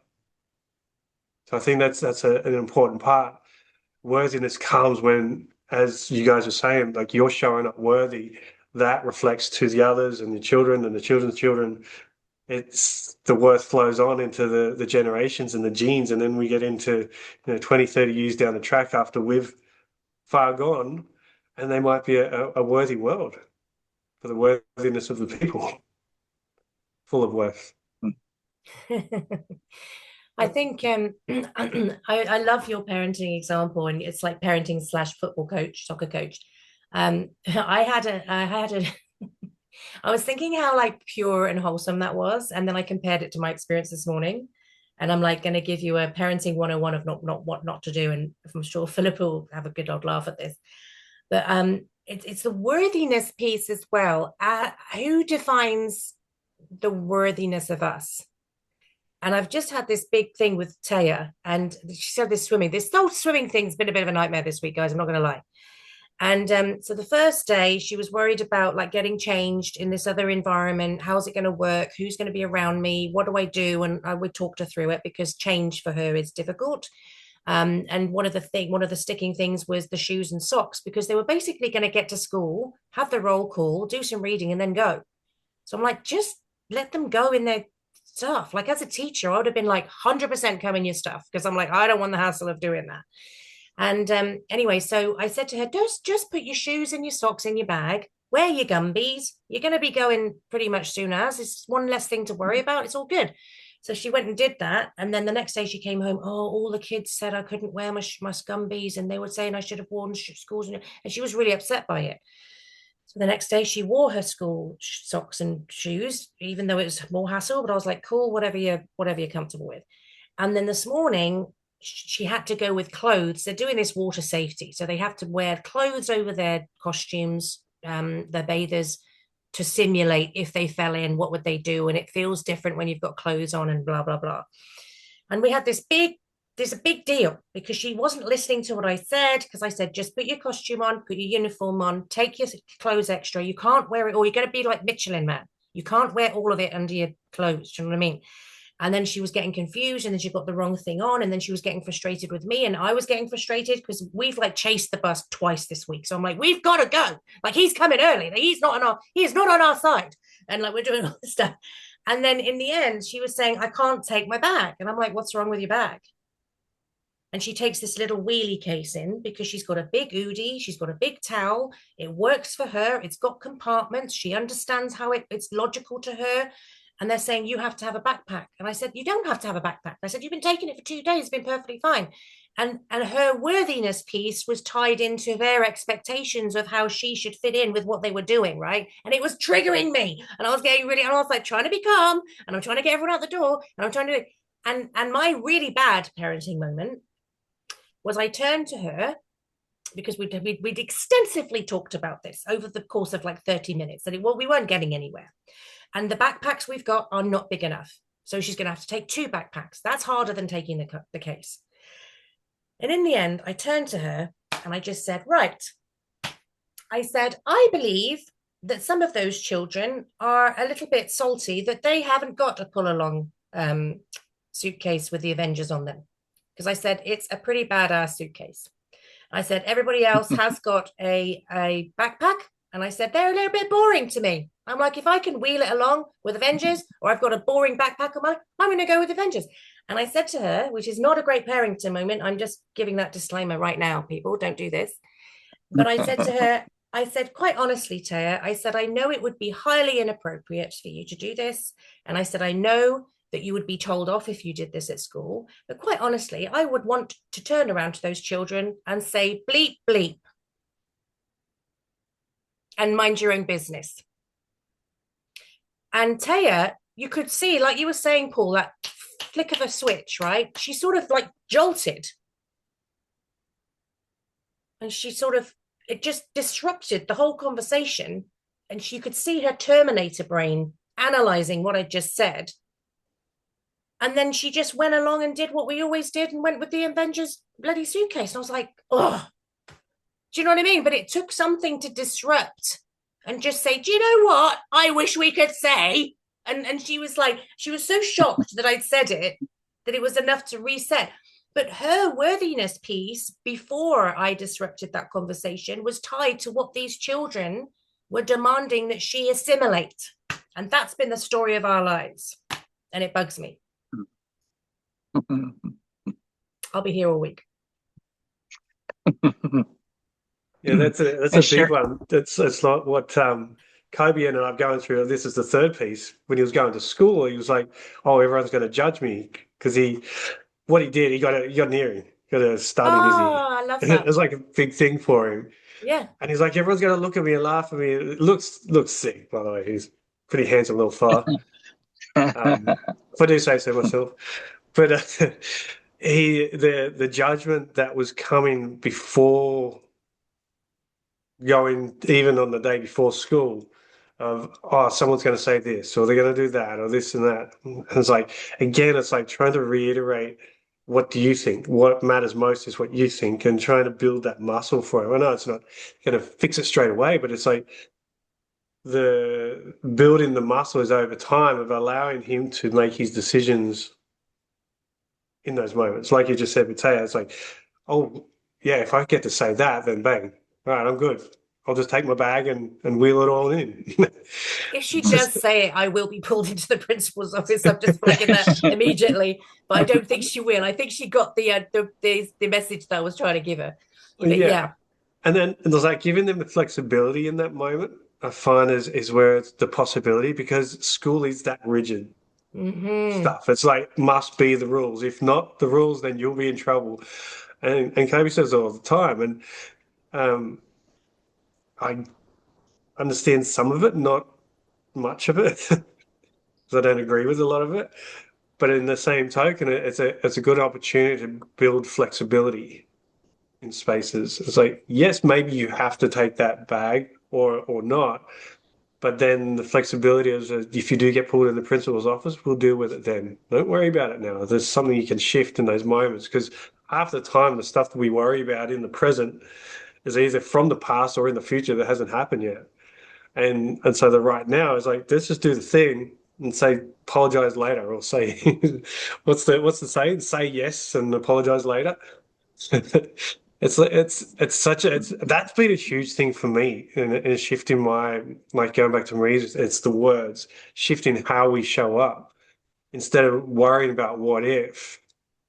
So I think that's an important part. Worthiness comes when, as you guys are saying, like you're showing up worthy. That reflects to the others and the children and the children's children. It's the worth flows on into the generations and the genes, and then we get into 20, 30 years down the track after we've far gone, and they might be a worthy world for the worthiness of the people, full of worth. I think I love your parenting example, and it's like parenting slash football coach, soccer coach. I had a I was thinking how like pure and wholesome that was, and then I compared it to my experience this morning, and I'm like going to give you a parenting 101 of not what not to do, and I'm sure Philippa will have a good old laugh at this. But it's the worthiness piece as well. Who defines the worthiness of us? And I've just had this big thing with Taya, and she said this swimming. This whole swimming thing's been a bit of a nightmare this week, guys. I'm not going to lie. And so the first day, she was worried about like getting changed in this other environment. How's it going to work? Who's going to be around me? What do I do? And I would talk her through it because change for her is difficult. And one of the sticking things was the shoes and socks, because they were basically going to get to school, have the roll call, do some reading, and then go. So I'm like, just let them go in their stuff. Like as a teacher, I would have been like 100% come in your stuff, because I'm like, I don't want the hassle of doing that. And anyway, so I said to her, just put your shoes and your socks in your bag, wear your gumbies. You're going to be going pretty much soon as. It's one less thing to worry about. It's all good. So she went and did that. And then the next day she came home. Oh, all the kids said I couldn't wear my gumbies, and they were saying I should have worn schools. And she was really upset by it. So the next day she wore her school socks and shoes, even though it was more hassle. But I was like, cool, whatever you're comfortable with. And then this morning she had to go with clothes. They're doing this water safety, so they have to wear clothes over their costumes, their bathers, to simulate if they fell in, what would they do? And it feels different when you've got clothes on and blah, blah, blah. And we had there's a big deal because she wasn't listening to what I said, because I said, just put your costume on, put your uniform on, take your clothes extra. You can't wear it all. You're going to be like Michelin Man. You can't wear all of it under your clothes. Do you know what I mean? And then she was getting confused, and then she got the wrong thing on, and then she was getting frustrated with me, and I was getting frustrated because we've like chased the bus twice this week. So I'm like, we've got to go. Like he's coming early. Like, he is not on our side. And like we're doing all this stuff. And then in the end, she was saying, I can't take my bag. And I'm like, what's wrong with your bag? And she takes this little wheelie case in because she's got a big Oodie, she's got a big towel. It works for her. It's got compartments. She understands how it's logical to her. And they're saying, you have to have a backpack. And I said, you don't have to have a backpack. I said, you've been taking it for 2 days. It's been perfectly fine. And her worthiness piece was tied into their expectations of how she should fit in with what they were doing, right? And it was triggering me. And I was getting really, and I was like trying to be calm, and I'm trying to get everyone out the door, and I'm trying to, and my really bad parenting moment was I turned to her because we'd extensively talked about this over the course of like 30 minutes, and we weren't getting anywhere. And the backpacks we've got are not big enough. So she's going to have to take 2 backpacks. That's harder than taking the case. And in the end, I turned to her and I just said, right. I said, I believe that some of those children are a little bit salty that they haven't got a pull along suitcase with the Avengers on them. Because I said, it's a pretty badass suitcase. I said, everybody else has got a backpack. And I said, they're a little bit boring to me. I'm like, if I can wheel it along with Avengers, or I've got a boring backpack on I'm going to go with Avengers. And I said to her, which is not a great parenting moment, I'm just giving that disclaimer right now, people, don't do this. But I said to her, I said, quite honestly, Taya, I said, I know it would be highly inappropriate for you to do this. And I said, I know that you would be told off if you did this at school. But quite honestly, I would want to turn around to those children and say, bleep, bleep. And mind your own business. And Taya, you could see, like you were saying, Paul, that flick of a switch, right? She sort of like jolted. And she sort of, it just disrupted the whole conversation. And she could see her Terminator brain analyzing what I just said. And then she just went along and did what we always did and went with the Avengers bloody suitcase. And I was like, oh, do you know what I mean? But it took something to disrupt and just say, do you know what? I wish we could say. And she was like, she was so shocked that I'd said it, that it was enough to reset. But her worthiness piece, before I disrupted that conversation, was tied to what these children were demanding that she assimilate. And that's been the story of our lives. And it bugs me. I'll be here all week. Yeah, that's a big one. It's not what Kobe ended up going through. This is the third piece. When he was going to school, he was like, "Oh, everyone's going to judge me," because he got an earring, got a stud in his ear. I love that. It was like a big thing for him. Yeah. And he's like, everyone's going to look at me and laugh at me. It looks sick, by the way. He's a pretty handsome little fella. If I do say so myself. But the judgment that was coming before going, even on the day before school, of, oh, someone's going to say this, or they're going to do that, or this and that. And it's like, again, it's like trying to reiterate, what do you think? What matters most is what you think, and trying to build that muscle for him. I know it's not going to fix it straight away, but it's like the building the muscle is over time of allowing him to make his decisions in those moments. Like you just said with Taya, it's like, oh, yeah, if I get to say that, then bang, all right, I'm good. I'll just take my bag and wheel it all in. If she does say it, I will be pulled into the principal's office. I'm just flagging that immediately. But I don't think she will. I think she got the message that I was trying to give her. But yeah. And then there's like giving them the flexibility in that moment, I find is where it's the possibility, because school is that rigid stuff. It's like, must be the rules. If not the rules, then you'll be in trouble. And Kobe says it all the time. And I understand some of it, not much of it, because I don't agree with a lot of it. But in the same token, it's a good opportunity to build flexibility in spaces. It's like, yes, maybe you have to take that bag or not, but then the flexibility is, if you do get pulled in the principal's office, we'll deal with it then. Don't worry about it now. There's something you can shift in those moments, because half the time the stuff that we worry about in the present is either from the past or in the future that hasn't happened yet. And so the right now is like, let's just do the thing and say apologize later, or say what's the saying? Say yes and apologize later. That's been a huge thing for me in shifting my, like going back to Marie's, it's the words, shifting how we show up instead of worrying about what if.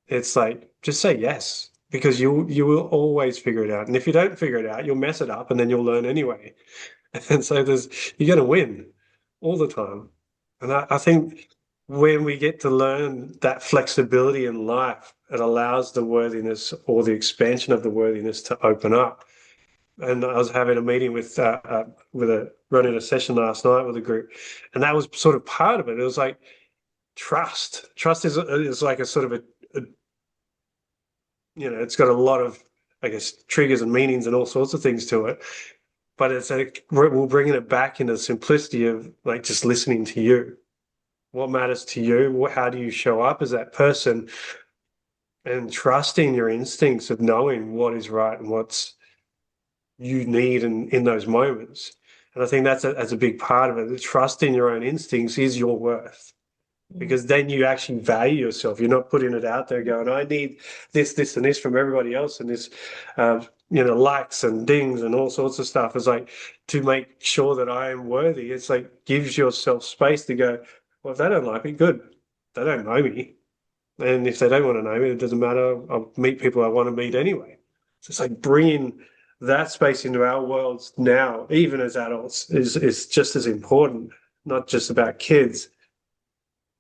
It's like just say yes, because you will always figure it out. And if you don't figure it out, you'll mess it up and then you'll learn anyway. And so you're going to win all the time. And I think when we get to learn that flexibility in life, it allows the worthiness or the expansion of the worthiness to open up. And I was having a meeting running a session last night with a group, and that was sort of part of it. It was like trust. Trust is like a sort of a it's got a lot of, I guess, triggers and meanings and all sorts of things to it. But we're bringing it back into the simplicity of like just listening to you. What matters to you? How do you show up as that person? And trusting your instincts of knowing what is right and what's you need in those moments. And I think that's a big part of it. Trusting your own instincts is your worth. Because then you actually value yourself. You're not putting it out there going, I need this, this, and this from everybody else, and this, likes and dings and all sorts of stuff. It's like to make sure that I am worthy. It's like gives yourself space to go, well, if they don't like me, good. They don't know me. And if they don't want to know me, it doesn't matter. I'll meet people I want to meet anyway. So it's like bringing that space into our worlds now, even as adults, is just as important, not just about kids.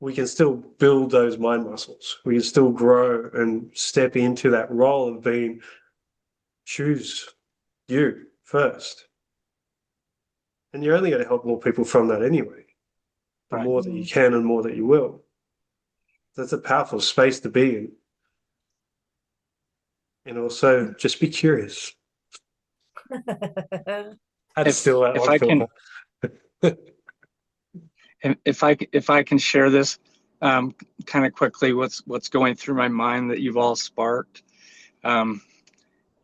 We can still build those mind muscles. We can still grow and step into that role of being, choose you first. And you're only going to help more people from that anyway. The more that you can and more that you will. That's a powerful space to be in. And also just be curious. That's still that one, Philippa. If I can share this kind of quickly, what's going through my mind that you've all sparked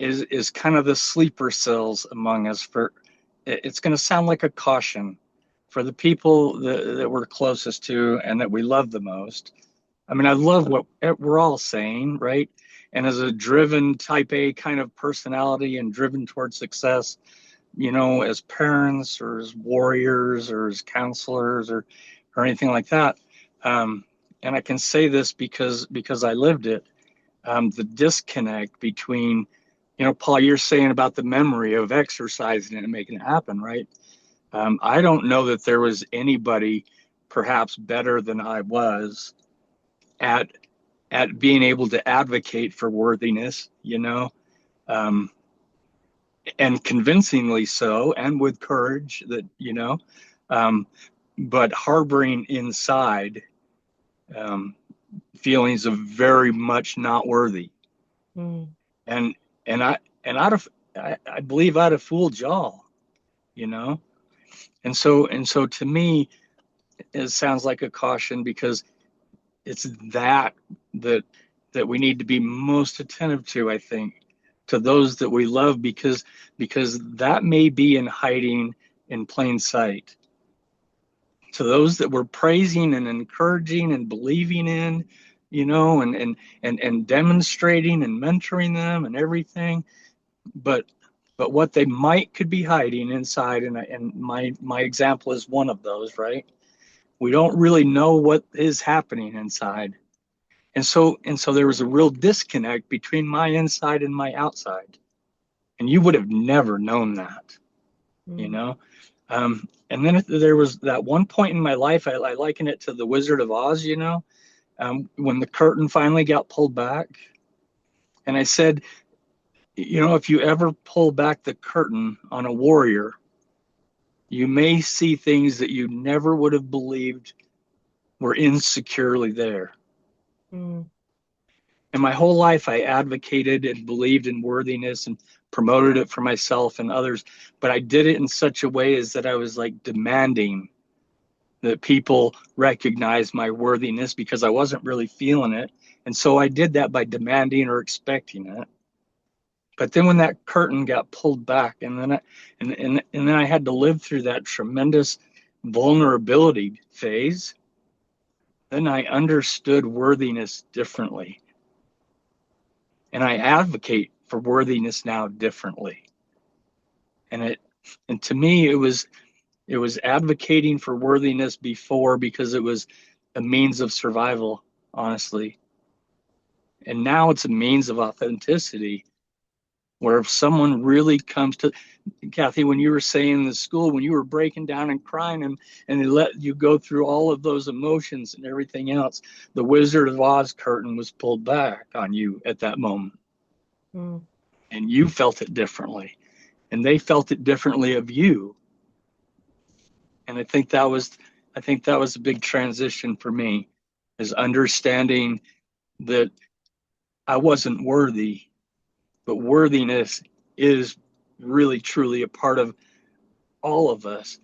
is kind of the sleeper cells among us. It's going to sound like a caution for the people that we're closest to and that we love the most. I mean, I love what we're all saying, right? And as a driven type A kind of personality and driven towards success, as parents or as warriors or as counselors or anything like that. And I can say this because I lived it. The disconnect between, Paul, you're saying about the memory of exercising and making it happen, right? I don't know that there was anybody perhaps better than I was at being able to advocate for worthiness, and convincingly so, and with courage that, but harboring inside feelings of very much not worthy. And I believe I'd have fooled y'all, and so to me, it sounds like a caution because it's that we need to be most attentive to, I think, to those that we love, because that may be in hiding in plain sight. To those that we're praising and encouraging and believing in, and demonstrating and mentoring them and everything, but what they could be hiding inside, and my example is one of those, right? We don't really know what is happening inside. And so there was a real disconnect between my inside and my outside. And you would have never known that, And then there was that one point in my life, I liken it to the Wizard of Oz, when the curtain finally got pulled back. And I said, if you ever pull back the curtain on a warrior, you may see things that you never would have believed were insecurely there. And my whole life, I advocated and believed in worthiness and promoted it for myself and others. But I did it in such a way as that I was like demanding that people recognize my worthiness because I wasn't really feeling it. And so I did that by demanding or expecting it. But then when that curtain got pulled back, and then I had to live through that tremendous vulnerability phase, then I understood worthiness differently. And I advocate for worthiness now differently. And to me, it was advocating for worthiness before because it was a means of survival, honestly. And now it's a means of authenticity, where if someone really comes to, Cathy, when you were saying in the school, when you were breaking down and crying and they let you go through all of those emotions and everything else, the Wizard of Oz curtain was pulled back on you at that moment. Mm. And you felt it differently. And they felt it differently of you. And I think that was a big transition for me, is understanding that I wasn't worthy, but worthiness is really truly a part of all of us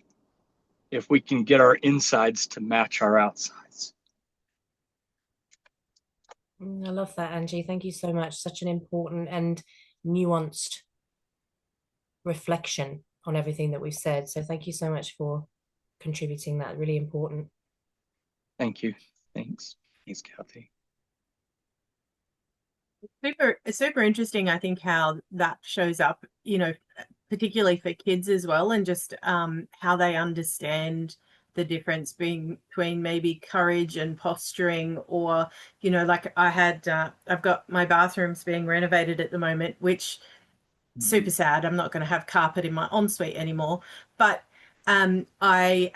if we can get our insides to match our outsides. I love that, Angie. Thank you so much. Such an important and nuanced reflection on everything that we've said. So thank you so much for contributing that. Really important. Thank you. Thanks, Cathy. Super interesting, I think, how that shows up, particularly for kids as well, and just how they understand the difference between maybe courage and posturing, or, like I've got my bathrooms being renovated at the moment, which super sad. I'm not going to have carpet in my ensuite anymore, but I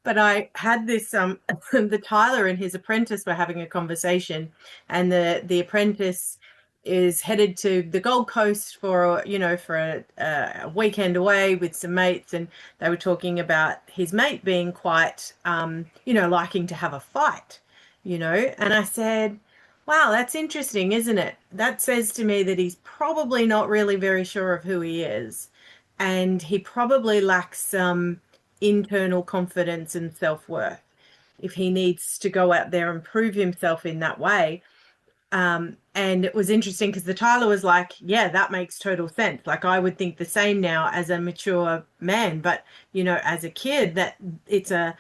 but I had this the Tyler and his apprentice were having a conversation, and the apprentice is headed to the Gold Coast for a weekend away with some mates, and they were talking about his mate being quite liking to have a fight, and I said, wow, that's interesting, isn't it? That says to me that he's probably not really very sure of who he is, and he probably lacks some internal confidence and self-worth if he needs to go out there and prove himself in that way. And it was interesting because the Tyler was like, yeah, that makes total sense. Like, I would think the same now as a mature man, but as a kid, that it's a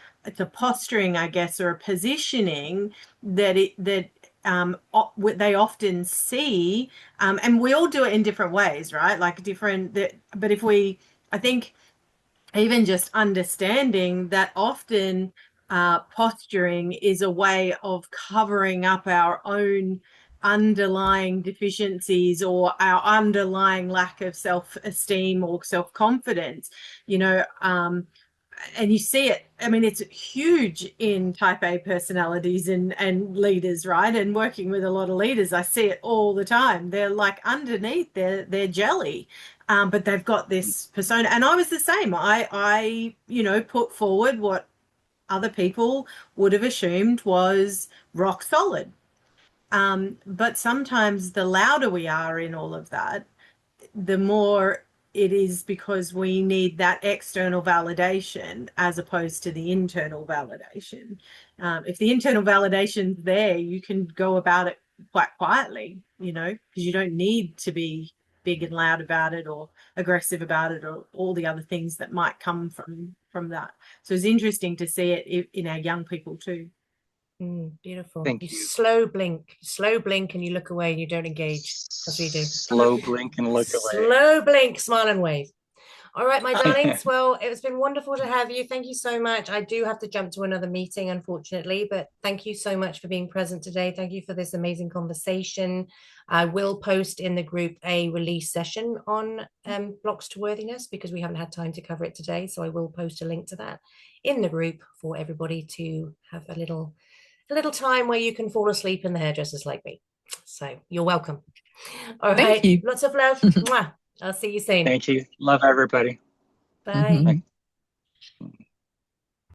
posturing, I guess, or a positioning that they often see, and we all do it in different ways, right? Like but I think even just understanding that often posturing is a way of covering up our own underlying deficiencies or our underlying lack of self-esteem or self-confidence, and you see it. I mean, it's huge in type A personalities and leaders, right? And working with a lot of leaders, I see it all the time. They're like underneath, they're jelly, but they've got this persona. And I was the same. I put forward what other people would have assumed was rock solid. But sometimes the louder we are in all of that, the more it is because we need that external validation as opposed to the internal validation. If the internal validation's there, you can go about it quite quietly, because you don't need to be big and loud about it or aggressive about it or all the other things that might come from that. So it's interesting to see it in our young people too. Beautiful. Thank you you. slow blink and you look away and you don't engage, as we do. Slow blink and look away. Slow blink, smile and wave. All right, my darlings. Well, it's been wonderful to have you. Thank you so much. I do have to jump to another meeting, unfortunately, but thank you so much for being present today. Thank you for this amazing conversation. I will post in the group a release session on blocks to worthiness because we haven't had time to cover it today. So I will post a link to that in the group for everybody to have a little time where you can fall asleep in the hairdressers like me. So you're welcome. All right. Thank you. Lots of love. Mwah. I'll see you soon. Thank you. Love everybody. Bye. Mhm. Bye.